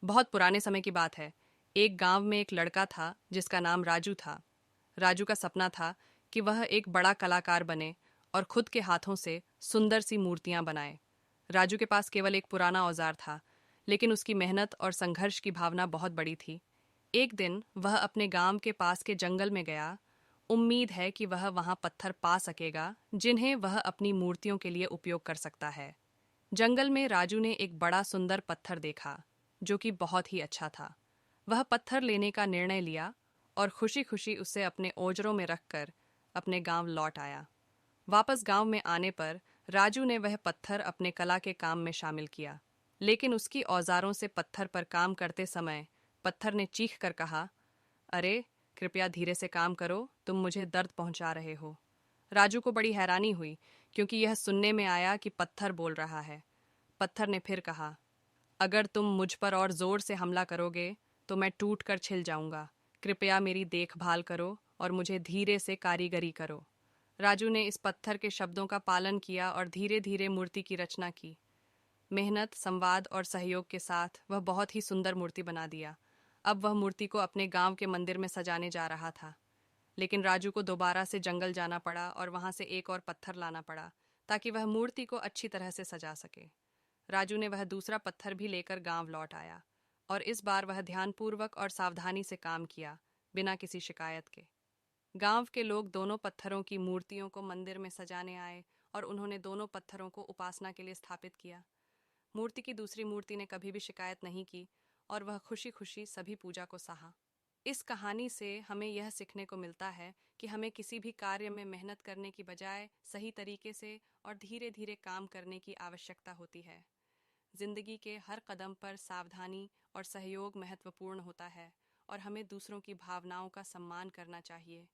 बहुत पुराने समय की बात है। एक गांव में एक लड़का था जिसका नाम राजू था। राजू का सपना था कि वह एक बड़ा कलाकार बने और खुद के हाथों से सुंदर सी मूर्तियां बनाए। राजू के पास केवल एक पुराना औजार था, लेकिन उसकी मेहनत और संघर्ष की भावना बहुत बड़ी थी। एक दिन वह अपने गांव के पास के जंगल में गया। उम्मीद है कि वह वहां पत्थर पा सकेगा जिन्हें वह अपनी मूर्तियों के लिए उपयोग कर सकता है। जंगल में राजू ने एक बड़ा सुंदर पत्थर देखा जो कि बहुत ही अच्छा था। वह पत्थर लेने का निर्णय लिया और खुशी खुशी उसे अपने ओजरों में रखकर अपने गांव लौट आया। वापस गांव में आने पर राजू ने वह पत्थर अपने कला के काम में शामिल किया, लेकिन उसकी औजारों से पत्थर पर काम करते समय पत्थर ने चीख कर कहा, अरे, कृपया धीरे से काम करो, तुम मुझे दर्द पहुंचा रहे हो। राजू को बड़ी हैरानी हुई, क्योंकि यह सुनने में आया कि पत्थर बोल रहा है। पत्थर ने फिर कहा, अगर तुम मुझ पर और जोर से हमला करोगे तो मैं टूट कर छिल जाऊंगा। कृपया मेरी देखभाल करो और मुझे धीरे से कारीगरी करो। राजू ने इस पत्थर के शब्दों का पालन किया और धीरे धीरे मूर्ति की रचना की। मेहनत, संवाद और सहयोग के साथ वह बहुत ही सुंदर मूर्ति बना दिया। अब वह मूर्ति को अपने गांव के मंदिर में सजाने जा रहा था। लेकिन राजू को दोबारा से जंगल जाना पड़ा और वहां से एक और पत्थर लाना पड़ा, ताकि वह मूर्ति को अच्छी तरह से सजा सके। राजू ने वह दूसरा पत्थर भी लेकर गांव लौट आया, और इस बार वह ध्यानपूर्वक और सावधानी से काम किया, बिना किसी शिकायत के। गांव के लोग दोनों पत्थरों की मूर्तियों को मंदिर में सजाने आए और उन्होंने दोनों पत्थरों को उपासना के लिए स्थापित किया। मूर्ति की दूसरी मूर्ति ने कभी भी शिकायत नहीं की और वह खुशी खुशी सभी पूजा को सहा। इस कहानी से हमें यह सीखने को मिलता है कि हमें किसी भी कार्य में मेहनत करने की बजाय सही तरीके से और धीरे धीरे काम करने की आवश्यकता होती है। जिंदगी के हर कदम पर सावधानी और सहयोग महत्वपूर्ण होता है, और हमें दूसरों की भावनाओं का सम्मान करना चाहिए।